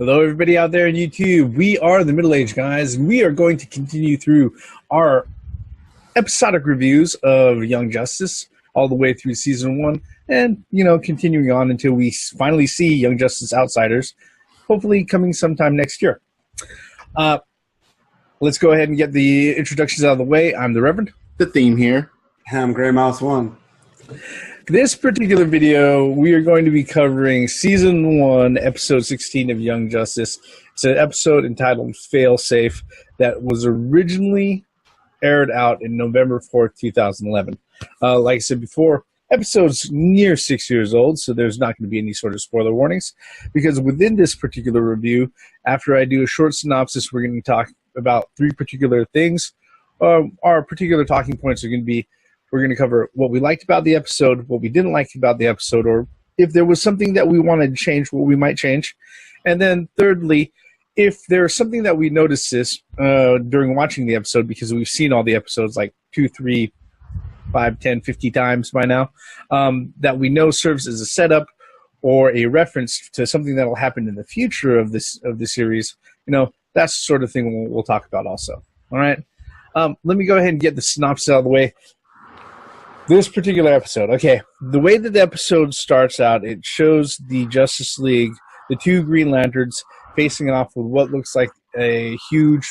Hello, everybody out there on YouTube. We are the Middle-Aged Guys, and we are going to continue through our episodic reviews of Young Justice all the way through Season 1, and, continuing on until we finally see Young Justice Outsiders, hopefully coming sometime next year. Let's go ahead and get the introductions out of the way. I'm the Reverend. The theme here. I'm Grey Mouse 1. This particular video, we are going to be covering Season 1, Episode 16 of Young Justice. It's an episode entitled Failsafe that was originally aired out in November 4th, 2011. Like I said before, episode's near 6 years old, so there's not going to be any sort of spoiler warnings, because within this particular review, after I do a short synopsis, we're going to talk about three particular things. Our particular talking points are going to be, we're going to cover what we liked about the episode, what we didn't like about the episode, or if there was something that we wanted to change, what we might change. And then thirdly, if there's something that we noticed during watching the episode, because we've seen all the episodes like 2, 3, 5, 10, 50 times by now, that we know serves as a setup or a reference to something that will happen in the future of the series, that's the sort of thing we'll talk about also. All right? Let me go ahead and get the synopsis out of the way. This particular episode, okay, the way that the episode starts out, it shows the Justice League, the two Green Lanterns, facing off with what looks like a huge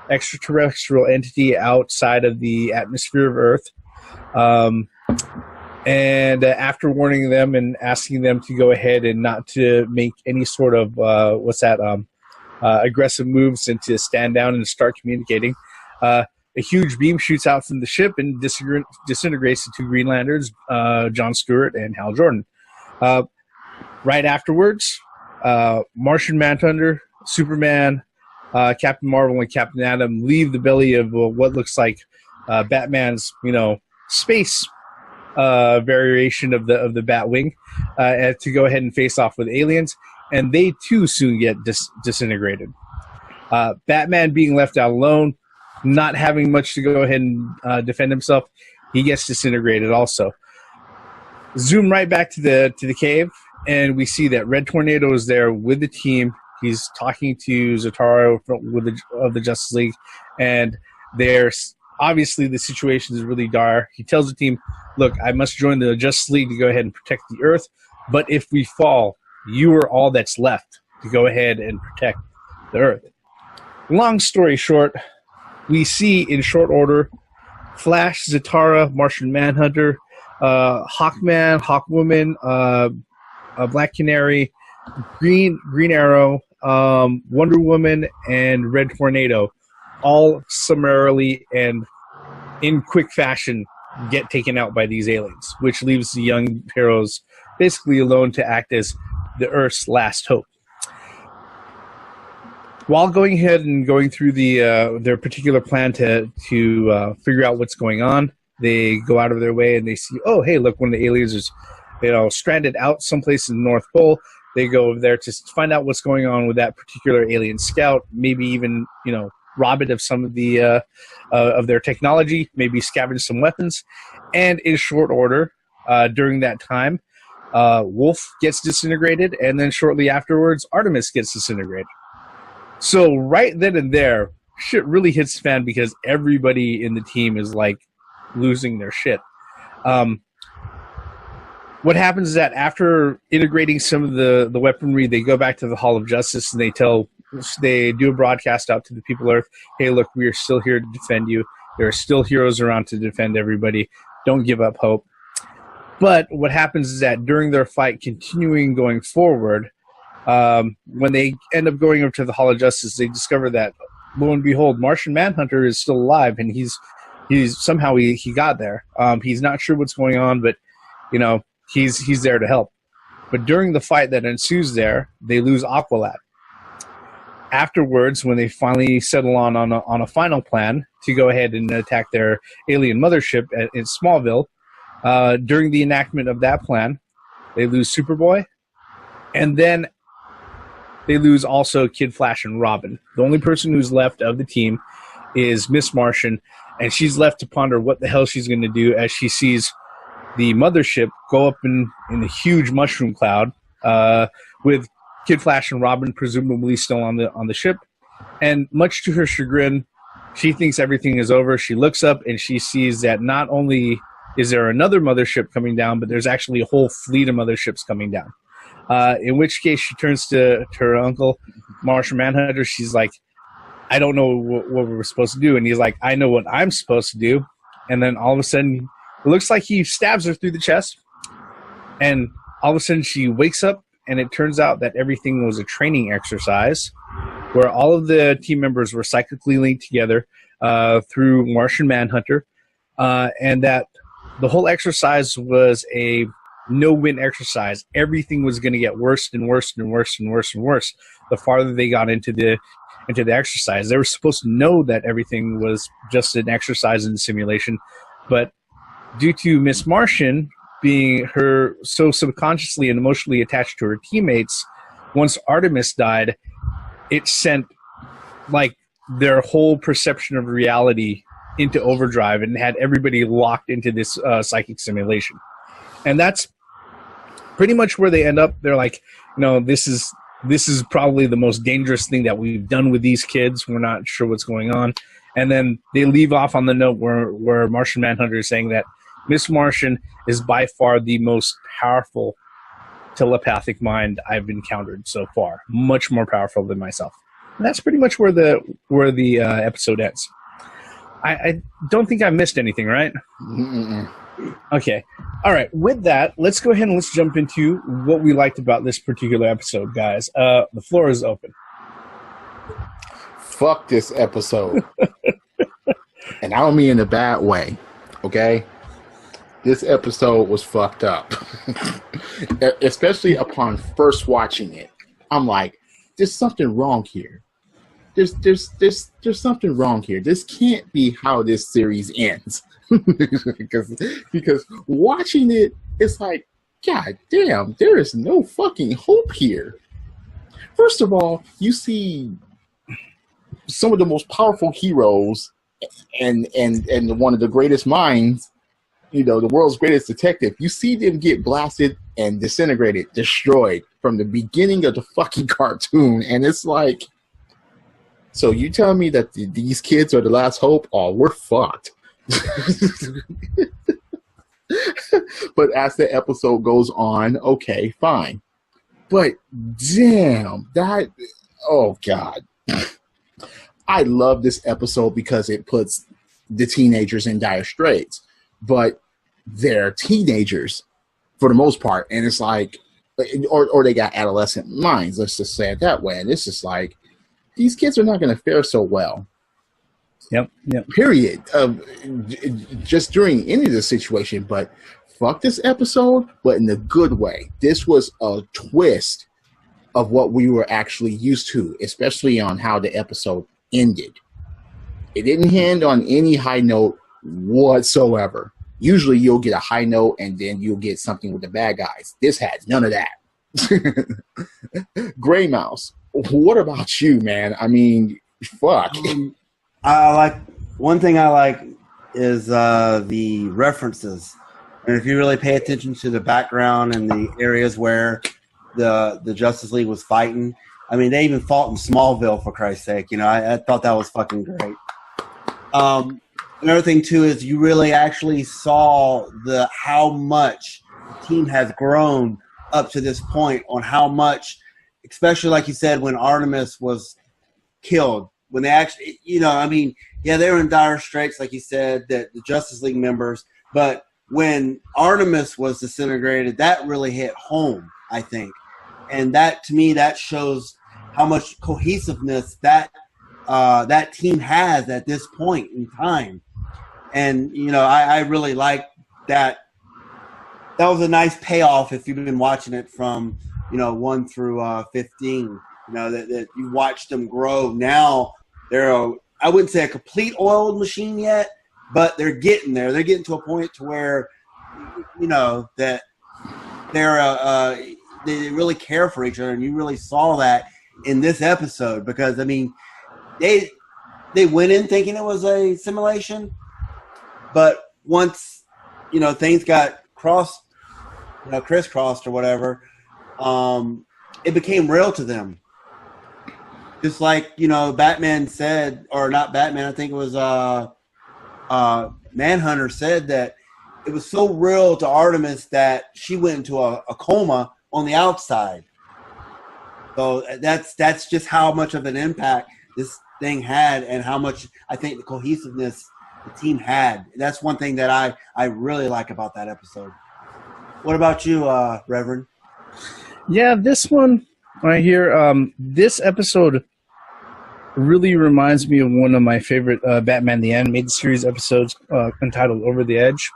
extraterrestrial entity outside of the atmosphere of Earth. And after warning them and asking them to go ahead and not to make any sort of, aggressive moves and to stand down and start communicating, a huge beam shoots out from the ship and disintegrates the two Green Lanterns, John Stewart and Hal Jordan. Right afterwards, Martian Manhunter, Superman, Captain Marvel, and Captain Atom leave the belly of what looks like Batman's, space variation of the Batwing to go ahead and face off with aliens, and they too soon get disintegrated. Batman being left out alone, not having much to go ahead and defend himself, he gets disintegrated also. Zoom right back to the cave, and we see that Red Tornado is there with the team. He's talking to Zatara of the Justice League, and there's obviously the situation is really dire. He tells the team, look, I must join the Justice League to go ahead and protect the Earth, but if we fall, you are all that's left to go ahead and protect the Earth. Long story short, we see in short order Flash, Zatara, Martian Manhunter, Hawkman, Hawkwoman, Black Canary, Green Arrow, Wonder Woman, and Red Tornado all summarily and in quick fashion get taken out by these aliens, which leaves the young heroes basically alone to act as the Earth's last hope. While going ahead and going through their particular plan to figure out what's going on, they go out of their way and they see, oh, hey, look, one of the aliens is, stranded out someplace in the North Pole. They go over there to find out what's going on with that particular alien scout, maybe even, rob it of some of the of their technology, maybe scavenge some weapons. And in short order, during that time, Wolf gets disintegrated, and then shortly afterwards, Artemis gets disintegrated. So right then and there, shit really hits the fan because everybody in the team is like losing their shit. What happens is that after integrating some of the weaponry, they go back to the Hall of Justice and they do a broadcast out to the people of Earth. Hey, look, we are still here to defend you. There are still heroes around to defend everybody. Don't give up hope. But what happens is that during their fight, going forward, when they end up going over to the Hall of Justice, they discover that, lo and behold, Martian Manhunter is still alive, and he's somehow he got there. He's not sure what's going on, but he's there to help. But during the fight that ensues there, they lose Aqualad. Afterwards, when they finally settle on a final plan to go ahead and attack their alien mothership in Smallville, during the enactment of that plan, they lose Superboy, and then they lose also Kid Flash and Robin. The only person who's left of the team is Miss Martian, and she's left to ponder what the hell she's going to do as she sees the mothership go up in a huge mushroom cloud with Kid Flash and Robin presumably still on the ship, and much to her chagrin, she thinks everything is over. She looks up and she sees that not only is there another mothership coming down, but there's actually a whole fleet of motherships coming down. In which case, she turns to her uncle, Martian Manhunter. She's like, I don't know what we're supposed to do. And he's like, I know what I'm supposed to do. And then all of a sudden, it looks like he stabs her through the chest. And all of a sudden, she wakes up, and it turns out that everything was a training exercise where all of the team members were psychically linked together through Martian Manhunter, and that the whole exercise was a no-win exercise. Everything was going to get worse and worse and worse and worse and worse the farther they got into the exercise. They were supposed to know that everything was just an exercise and simulation, but due to Miss Martian being her so subconsciously and emotionally attached to her teammates, once Artemis died, it sent like their whole perception of reality into overdrive and had everybody locked into this psychic simulation. And that's pretty much where they end up. They're like, this is probably the most dangerous thing that we've done with these kids. We're not sure what's going on. And then they leave off on the note where Martian Manhunter is saying that Miss Martian is by far the most powerful telepathic mind I've encountered so far. Much more powerful than myself. And that's pretty much where the episode ends. I don't think I missed anything, right? Mm-mm. Okay. All right. With that, let's go ahead and let's jump into what we liked about this particular episode, guys. The floor is open. Fuck this episode. And I don't mean in a bad way, okay? This episode was fucked up. Especially upon first watching it. I'm like, there's something wrong here. There's something wrong here. This can't be how this series ends. because watching it, it's like, God damn, there is no fucking hope here. First of all, you see some of the most powerful heroes and one of the greatest minds, the world's greatest detective. You see them get blasted and disintegrated, destroyed from the beginning of the fucking cartoon, and it's like, so you telling me that these kids are the last hope? Oh, we're fucked. But as the episode goes on, okay, fine. But damn, oh God. I love this episode because it puts the teenagers in dire straits. But they're teenagers for the most part. And it's like, or they got adolescent minds, let's just say it that way. And it's just like, these kids are not going to fare so well. Yep. Period. Just during any of the situation. But fuck this episode, but in a good way. This was a twist of what we were actually used to, especially on how the episode ended. It didn't end on any high note whatsoever. Usually you'll get a high note and then you'll get something with the bad guys. This had none of that. Gray Mouse, what about you, man? I mean, fuck. One thing I like is the references. And if you really pay attention to the background and the areas where the Justice League was fighting, I mean, they even fought in Smallville, for Christ's sake. I thought that was fucking great. Another thing, too, is you really actually saw how much the team has grown up to this point, on how much, especially like you said, when Artemis was killed, when they actually, they were in dire straits, like you said, that the Justice League members, but when Artemis was disintegrated, that really hit home, I think. And that, to me, that shows how much cohesiveness that team has at this point in time. And, I really like that. That was a nice payoff if you've been watching it from, 1 through 15, that you watched them grow. Now they're I wouldn't say a complete oiled machine yet, but they're getting there. They're getting to a point to where, that they really care for each other. And you really saw that in this episode because, they went in thinking it was a simulation, but once, things got crisscrossed or whatever, it became real to them. Just like, you know, Batman said, or not Batman, I think it was Manhunter said that it was so real to Artemis that she went into a coma on the outside. So that's just how much of an impact this thing had, and how much I think the cohesiveness the team had. That's one thing that I really like about that episode. What about you, Reverend? Yeah, this one right here, this episode really reminds me of one of my favorite Batman the Animated Series episodes entitled Over the Edge.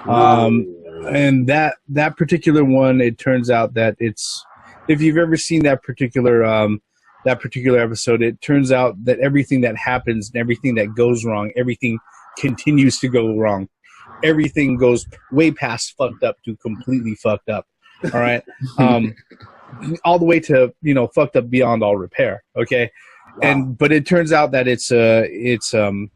And that particular one, it turns out that it's, if you've ever seen that particular episode, it turns out that everything that happens and everything that goes wrong, everything continues to go wrong. Everything goes way past fucked up to completely fucked up. All right. All the way to, you know, fucked up beyond all repair. Okay. Wow. But it turns out that it's in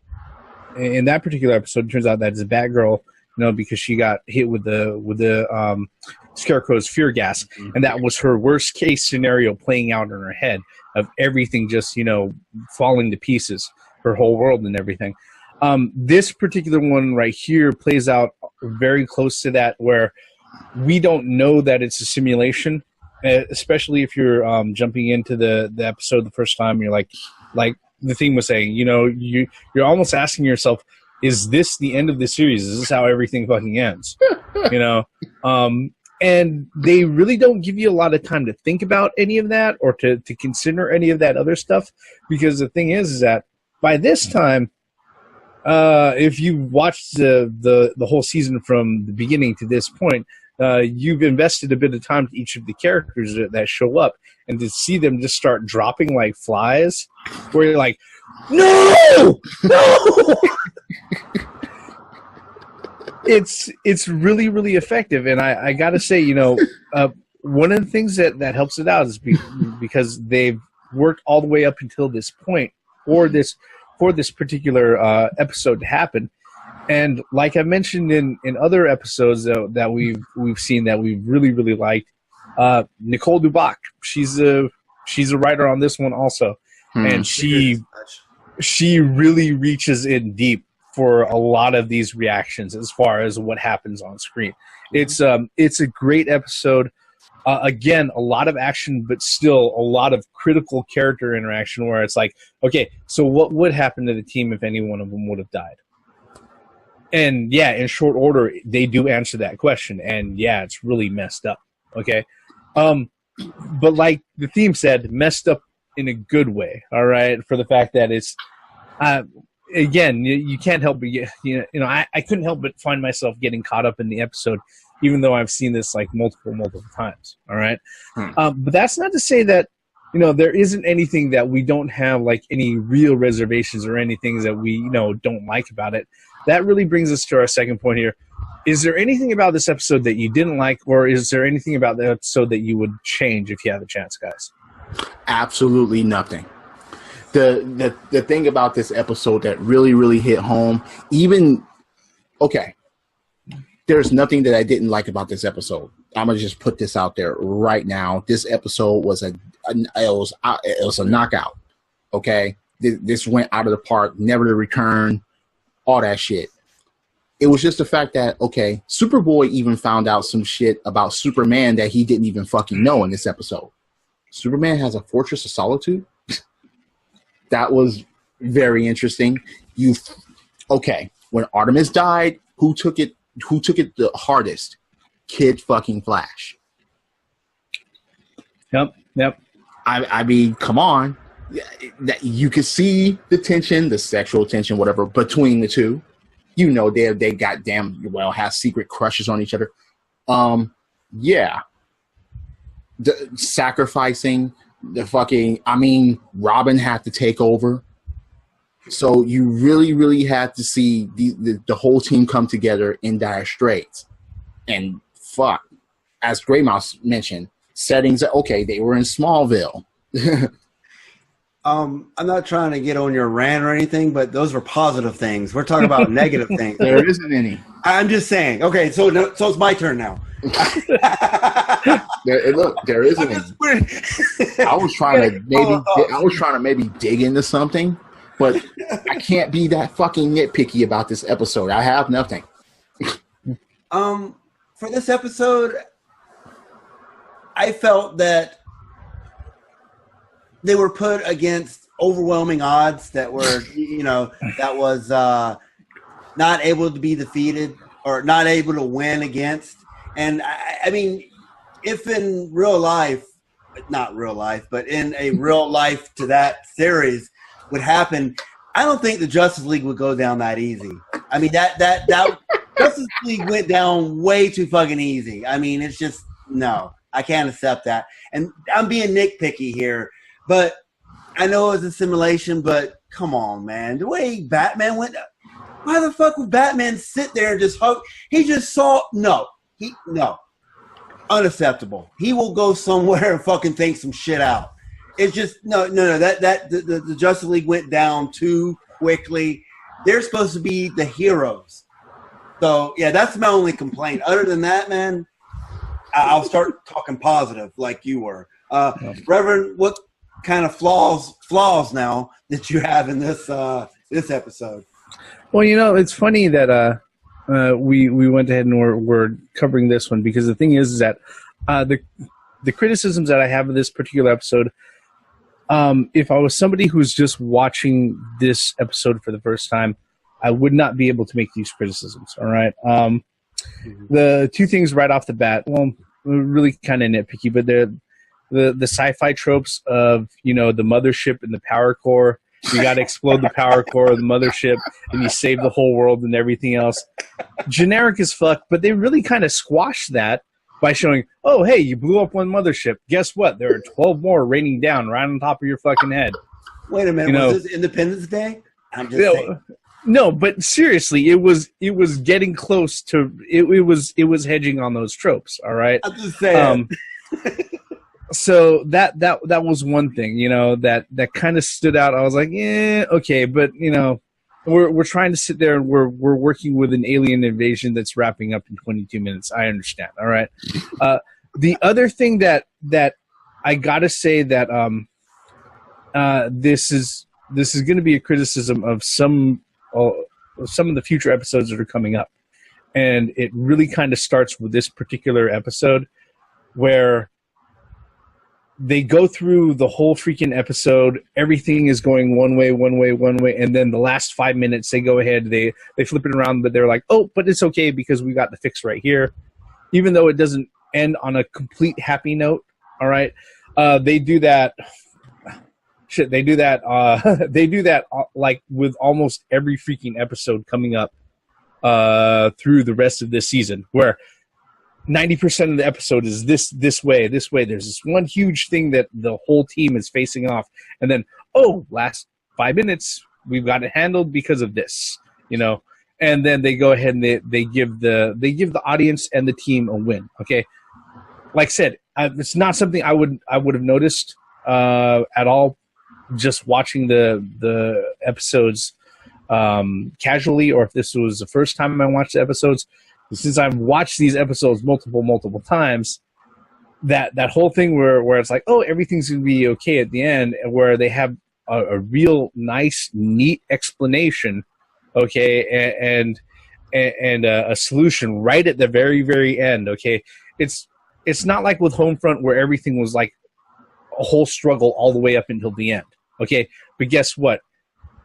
that particular episode, it turns out that it's a Batgirl, you know, because she got hit with the Scarecrow's fear gas, and that was her worst case scenario playing out in her head of everything just, you know, falling to pieces, her whole world and everything. This particular one right here plays out very close to that, where we don't know that it's a simulation. Especially if you're jumping into the episode the first time, you're like the theme was saying, you know, you're almost asking yourself, is this the end of the series? Is this how everything fucking ends? You know, and they really don't give you a lot of time to think about any of that or to consider any of that other stuff, because the thing is that by this time, if you watched the whole season from the beginning to this point, you've invested a bit of time to each of the characters that show up, and to see them just start dropping like flies, where you're like, no! It's really, really effective, and I gotta say, you know, one of the things that helps it out is because they've worked all the way up until this point for this particular episode to happen. And like I mentioned in other episodes that we've seen that we've really, really liked, Nicole Dubach, she's a writer on this one also, and she really reaches in deep for a lot of these reactions as far as what happens on screen. It's a great episode. Again, a lot of action, but still a lot of critical character interaction where it's like, okay, so what would happen to the team if any one of them would have died? And yeah, in short order, they do answer that question. And yeah, it's really messed up. Okay. But like the theme said, messed up in a good way. All right. For the fact that it's, again, you can't help but I couldn't help but find myself getting caught up in the episode, even though I've seen this like multiple times. All right. But that's not to say that, you know, there isn't anything that we don't have like any real reservations or anything that we, you know, don't like about it. That really brings us to our second point here. Is there anything about this episode that you didn't like, or is there anything about the episode that you would change if you have a chance, guys? Absolutely nothing. The thing about this episode that really, really hit home, there's nothing that I didn't like about this episode. I'm gonna just put this out there right now. This episode was it was a knockout. Okay, this went out of the park, never to return. All that shit. It was just the fact that, okay, Superboy even found out some shit about Superman that he didn't even fucking know in this episode. Superman has a Fortress of Solitude? That was very interesting. When Artemis died, who took it the hardest? Kid fucking Flash. Yep. I mean, come on. You could see the tension, the sexual tension, whatever, between the two. You know, they goddamn well have secret crushes on each other. Yeah. The sacrificing the fucking, Robin had to take over. So you really, really had to see the whole team come together in dire straits. And fuck, as Grey Mouse mentioned, settings, okay, they were in Smallville. I'm not trying to get on your rant or anything, but those were positive things. We're talking about negative things. There isn't any. I'm just saying. Okay, so it's my turn now. There isn't any. I was trying to maybe dig into something, but I can't be that fucking nitpicky about this episode. I have nothing. For this episode, I felt that they were put against overwhelming odds that were, that was not able to be defeated or not able to win against. And I mean, if in real life, not real life, but in a real life to that series would happen, I don't think the Justice League would go down that easy. I mean, that Justice League went down way too fucking easy. I mean, it's just, no, I can't accept that. And I'm being nitpicky here. But I know it's a simulation, but come on, man. The way Batman went, why the fuck would Batman sit there and just hug? He just saw, no. Unacceptable. He will go somewhere and fucking think some shit out. It's just, no. The Justice League went down too quickly. They're supposed to be the heroes. So, yeah, that's my only complaint. Other than that, man, I'll start talking positive like you were. Reverend, what kind of flaws now that you have in this episode? Well, it's funny that we went ahead and we're covering this one, because the thing is that the criticisms that I have of this particular episode, if I was somebody who's just watching this episode for the first time, I would not be able to make these criticisms. All right. The two things right off the bat, well, really kind of nitpicky, but they're the sci-fi tropes of, the mothership and the power core. You got to explode the power core of the mothership, and you save the whole world and everything else. Generic as fuck, but they really kind of squashed that by showing, oh, hey, you blew up one mothership. Guess what? There are 12 more raining down right on top of your fucking head. Wait a minute. Was this Independence Day? I'm just saying. No, but seriously, it was getting close to it was hedging on those tropes. All right. I'm just saying. So that was one thing, that kind of stood out. I was like, yeah, okay, but we're trying to sit there and we're working with an alien invasion that's wrapping up in 22 minutes. I understand. All right. The other thing that I gotta say that this is going to be a criticism of some of the future episodes that are coming up, and it really kind of starts with this particular episode where they go through the whole freaking episode. Everything is going one way, and then the last 5 minutes they go ahead, they flip it around, but they're like, oh, but it's okay because we got the fix right here, even though it doesn't end on a complete happy note. All right, they do that. Shit, they do that. They do that like with almost every freaking episode coming up through the rest of this season, where 90% of the episode is this way. There's this one huge thing that the whole team is facing off, and then last 5 minutes we've got it handled because of this, and then they go ahead and they give the audience and the team a win. Okay, like I said, it's not something I would have noticed at all just watching the episodes casually, or if this was the first time I watched the episodes. Since I've watched these episodes multiple times, that whole thing where it's like, oh, everything's going to be okay at the end, where they have a real nice, neat explanation, okay, and a solution right at the very, very end, okay. It's not like with Homefront where everything was like a whole struggle all the way up until the end, okay. But guess what?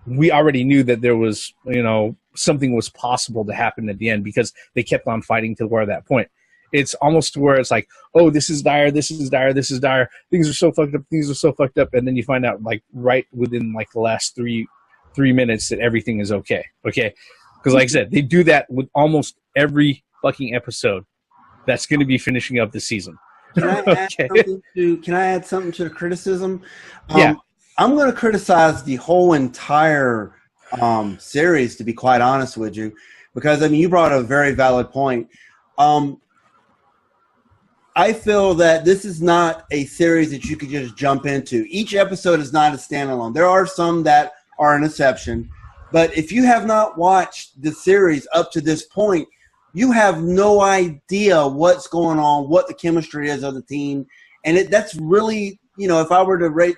We already knew that there was, something was possible to happen at the end because they kept on fighting to where that point. It's almost to where it's like, oh, this is dire, this is dire, this is dire. Things are so fucked up, and then you find out like right within like the last three minutes that everything is okay. Okay, because like I said, they do that with almost every fucking episode that's going to be finishing up the season. Can I add something to the criticism? Yeah. I'm going to criticize the whole entire series, to be quite honest with you, because, I mean, you brought a very valid point. I feel that this is not a series that you could just jump into. Each episode is not a standalone. There are some that are an exception. But if you have not watched the series up to this point, you have no idea what's going on, what the chemistry is of the team. And that's really, if I were to rate,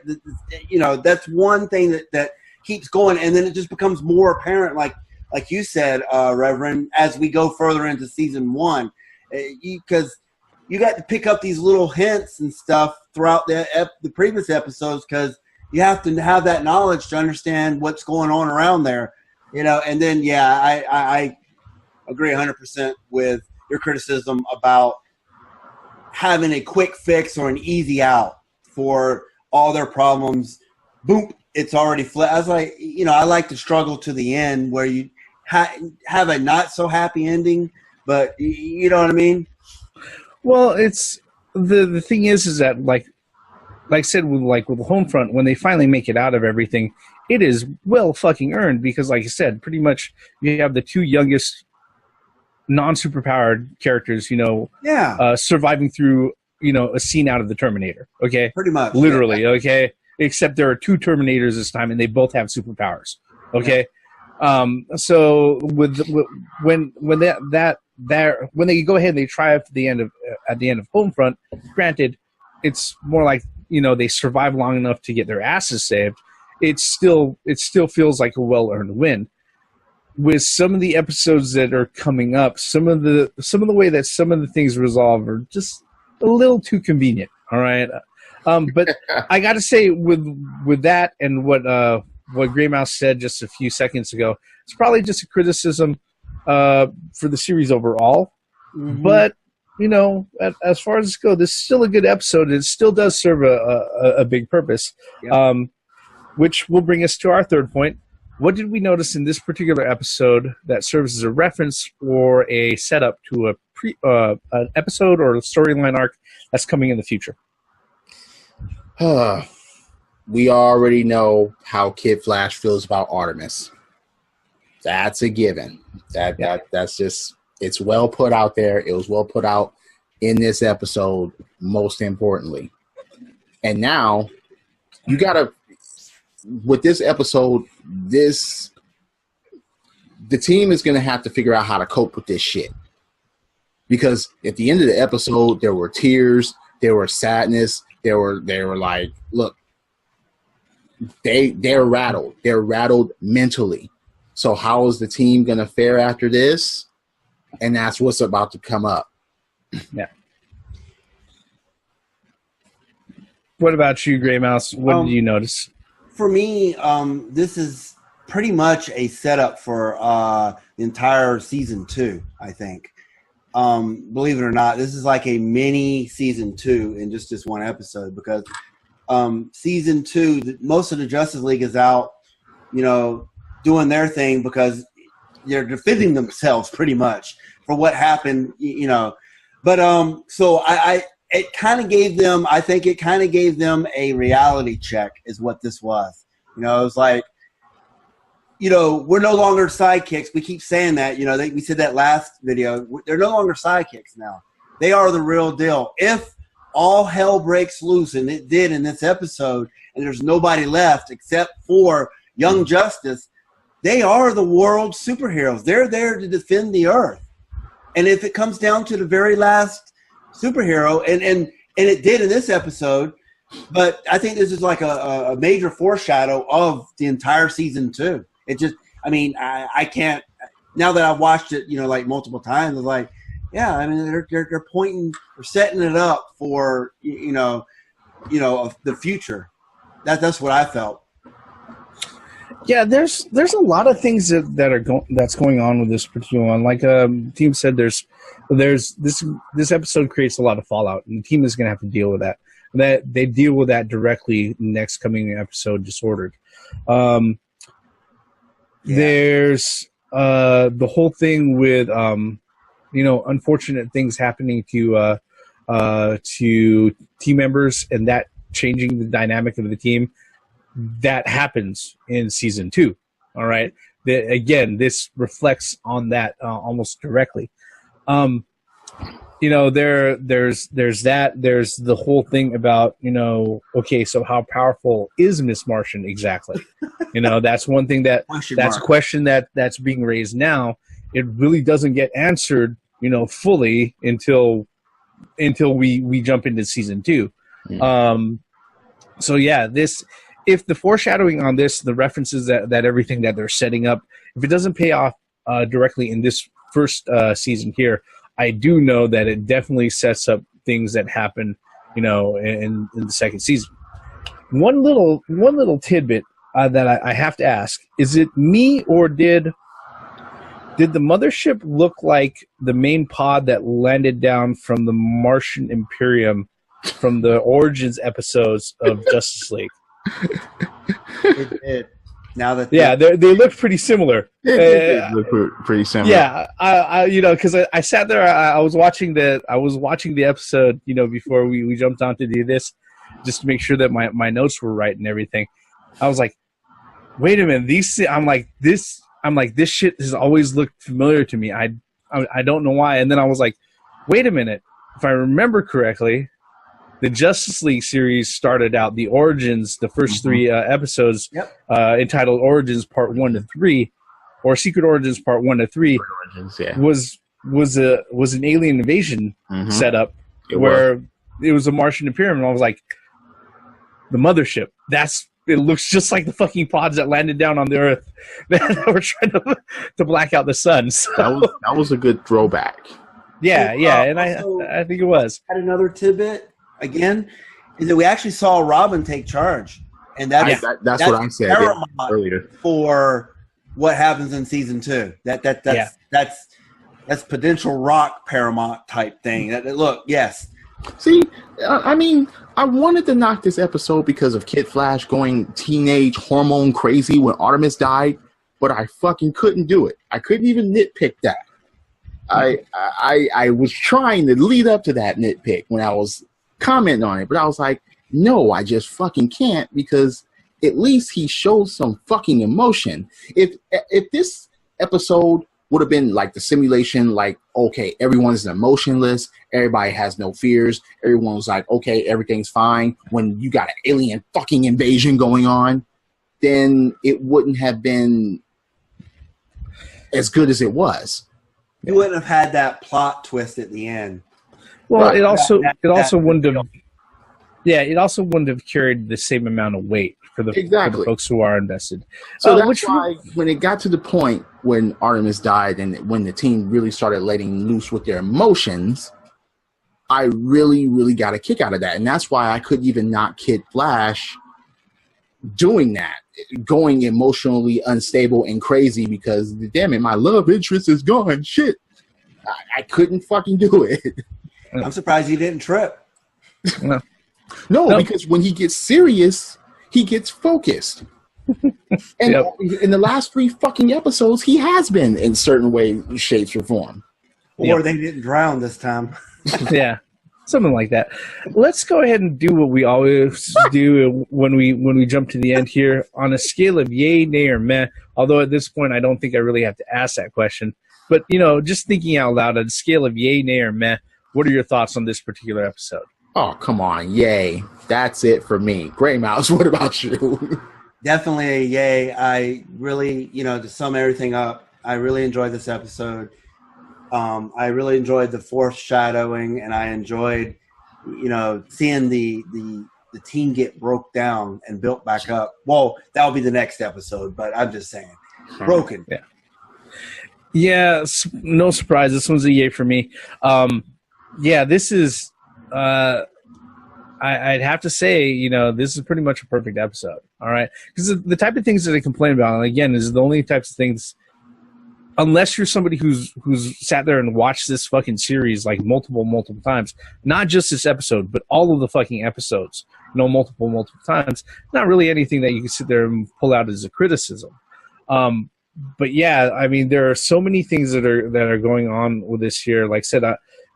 that's one thing that keeps going. And then it just becomes more apparent, like you said, Reverend, as we go further into season 1. Because you got to pick up these little hints and stuff throughout the previous episodes, because you have to have that knowledge to understand what's going on around there, and then, I agree 100% with your criticism about having a quick fix or an easy out for all their problems. Boom, it's already flipped. I was like, I like to struggle to the end where you have a not so happy ending, but you know what I mean? Well, it's the thing is that like I said with Homefront, when they finally make it out of everything, it is well fucking earned, because like I said, pretty much you have the two youngest non-superpowered characters, surviving through, a scene out of the Terminator. Okay. Pretty much. Literally. Yeah. Okay. Except there are two Terminators this time and they both have superpowers. Okay. Yeah. So when they go ahead and they try at the end of Homefront, granted, it's more like, they survive long enough to get their asses saved. It still feels like a well-earned win. With some of the episodes that are coming up, some of the way that some of the things resolve are just a little too convenient. All right, but I got to say, with that and what Grey Mouse said just a few seconds ago, it's probably just a criticism for the series overall. Mm-hmm. But as far as it goes, this is still a good episode. It still does serve a big purpose, which will bring us to our third point. What did we notice in this particular episode that serves as a reference or a setup to an episode or a storyline arc that's coming in the future? We already know how Kid Flash feels about Artemis. That's a given. That's just, it's well put out there. It was well put out in this episode, most importantly. And now you gotta, with this episode, the team is gonna have to figure out how to cope with this shit. Because at the end of the episode, there were tears, there were sadness, they were like, look, they're rattled. They're rattled mentally. So how is the team gonna fare after this? And that's what's about to come up. Yeah. What about you, Grey Mouse? What did you notice? For me, this is pretty much a setup for the entire season 2, I think. Believe it or not, this is like a mini season 2 in just this one episode, because season 2, most of the Justice League is out, doing their thing because they're defending themselves pretty much for what happened, But so it kind of gave them, I think it kind of gave them a reality check is what this was. It was like, we're no longer sidekicks. We keep saying that, we said that last video. They're no longer sidekicks now. They are the real deal. If all hell breaks loose, and it did in this episode, and there's nobody left except for Young Justice, they are the world's superheroes. They're there to defend the earth. And if it comes down to the very last superhero, and it did in this episode, but I think this is like a major foreshadow of the entire season 2. It just, I can't, now that I've watched it, like multiple times, it's like, yeah, they're pointing, they're setting it up for, the future. That's what I felt. Yeah, there's a lot of things that's going on with this particular one. Like team said, there's this episode creates a lot of fallout, and the team is going to have to deal with that. That they deal with that directly next coming episode, Disordered. There's the whole thing with unfortunate things happening to team members, and that changing the dynamic of the team. That happens in season 2. All right. Again, this reflects on that almost directly. there's that. There's the whole thing about, okay, so how powerful is Miss Martian exactly? That's one thing that's a question that's being raised now. It really doesn't get answered, fully until we jump into season 2. So yeah, if the foreshadowing on this, the references that everything that they're setting up, if it doesn't pay off directly in this first season here, I do know that it definitely sets up things that happen, in the second season. One little tidbit that I have to ask: is it me, or did the mothership look like the main pod that landed down from the Martian Imperium from the Origins episodes of Justice League? It did. Now that they look pretty similar. They look pretty similar. Yeah, because I sat there, I was watching the episode, before we jumped on to do this, just to make sure that my notes were right and everything. I was like, wait a minute, this shit has always looked familiar to me. I don't know why. And then I was like, wait a minute, if I remember correctly, the Justice League series started out, the Origins, the first 3 episodes, entitled Origins Part 1 to 3, or Secret Origins Part 1 to 3, was an alien invasion setup where it was a Martian Imperium, and I was like, the mothership. It looks just like the fucking pods that landed down on the Earth that were trying to black out the sun. So. That was a good throwback. Yeah, and I think it was. Had another tidbit. Again, is that we actually saw Robin take charge, and that's what I said earlier for what happens in season 2. That's potential Rock Paramount type thing. Look, yes. See, I mean, I wanted to knock this episode because of Kid Flash going teenage hormone crazy when Artemis died, but I fucking couldn't do it. I couldn't even nitpick that. I was trying to lead up to that nitpick when I was commenting on it, but I was like, no, I just fucking can't, because at least he showed some fucking emotion. If this episode would have been like the simulation, like, okay, everyone's emotionless, everybody has no fears, everyone was like, okay, everything's fine, when you got an alien fucking invasion going on, then it wouldn't have been as good as it was. You wouldn't have had that plot twist at the end. Well, it also wouldn't have carried the same amount of weight for the folks who are invested. So that's why when it got to the point when Artemis died and when the team really started letting loose with their emotions, I really, really got a kick out of that. And that's why I couldn't even knock Kid Flash doing that, going emotionally unstable and crazy because, damn it, my love interest is gone. Shit. I couldn't fucking do it. I'm surprised he didn't trip. No, because when he gets serious, he gets focused. And in the last 3 fucking episodes, he has been in certain ways, shapes, or form. Or they didn't drown this time. Yeah, something like that. Let's go ahead and do what we always do when we jump to the end here. On a scale of yay, nay, or meh, although at this point I don't think I really have to ask that question. But, just thinking out loud, on a scale of yay, nay, or meh, what are your thoughts on this particular episode? Oh, come on. Yay. That's it for me. Gray Mouse, what about you? Definitely a yay. I really, to sum everything up, I really enjoyed this episode. I really enjoyed the foreshadowing, and I enjoyed, seeing the team get broke down and built back up. Well, that'll be the next episode, but I'm just saying. Broken. Yeah. Yeah, no surprise. This one's a yay for me. This is, I'd have to say, this is pretty much a perfect episode. All right. Because the type of things that I complain about, and again, is the only types of things, unless you're somebody who's sat there and watched this fucking series like multiple times, not just this episode, but all of the fucking episodes, multiple times, not really anything that you can sit there and pull out as a criticism. But yeah, I mean, there are so many things that are going on with this here. Like I said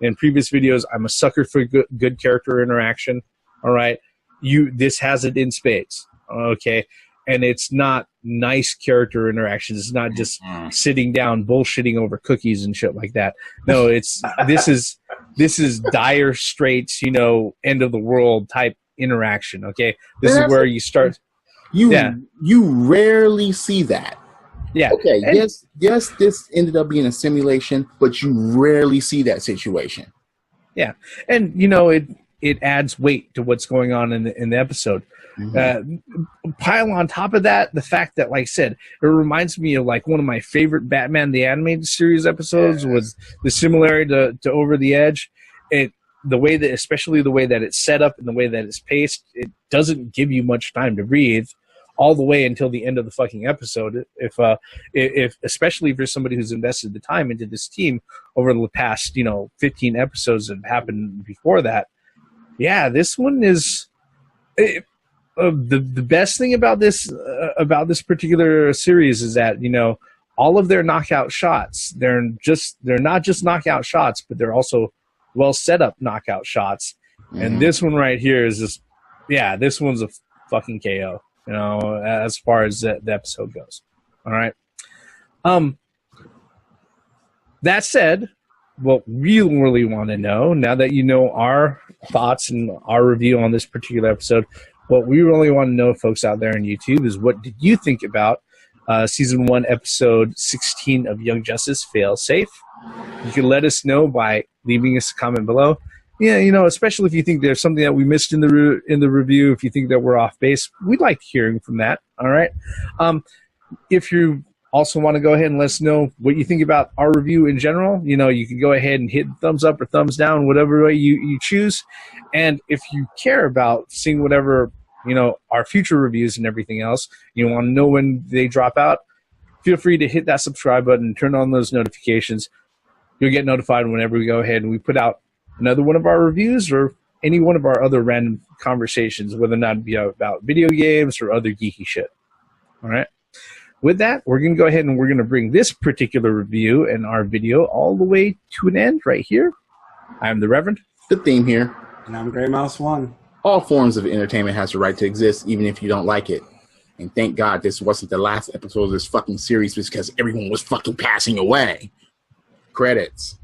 in previous videos, I'm a sucker for good character interaction. All right, this has it in spades. Okay, and it's not nice character interactions. It's not just sitting down bullshitting over cookies and shit like that. No, this this is dire straits, end of the world type interaction. Okay, this is where you start. You rarely see that. Yeah. Okay. Yes. This ended up being a simulation, but you rarely see that situation. Yeah, and it adds weight to what's going on in the episode. Pile on top of that the fact that, like I said, it reminds me of like one of my favorite Batman the Animated Series episodes was the similarity to Over the Edge. Especially the way that it's set up and the way that it's paced, it doesn't give you much time to breathe all the way until the end of the fucking episode. If especially if you're somebody who's invested the time into this team over the past 15 episodes that happened before that, yeah, this one is the best thing about this particular series is that all of their knockout shots, they're not just knockout shots, but they're also well set up knockout shots. And this one right here is just, this one's a fucking KO. As far as the episode goes. All right. That said, what we really want to know, now that you know our thoughts and our review on this particular episode, what we really want to know, folks out there on YouTube, is what did you think about Season 1, Episode 16 of Young Justice, Failsafe? You can let us know by leaving us a comment below. Yeah, especially if you think there's something that we missed in the review, if you think that we're off base, we'd like hearing from that. All right. If you also want to go ahead and let us know what you think about our review in general, you can go ahead and hit thumbs up or thumbs down, whatever way you choose. And if you care about seeing whatever, our future reviews and everything else, you want to know when they drop out, feel free to hit that subscribe button and turn on those notifications. You'll get notified whenever we go ahead and we put out another one of our reviews or any one of our other random conversations, whether or not it be about video games or other geeky shit. All right. With that, we're going to go ahead and we're going to bring this particular review and our video all the way to an end right here. I'm the Reverend. The Theme here. And I'm Grey Mouse 1. All forms of entertainment has the right to exist, even if you don't like it. And thank God this wasn't the last episode of this fucking series because everyone was fucking passing away. Credits.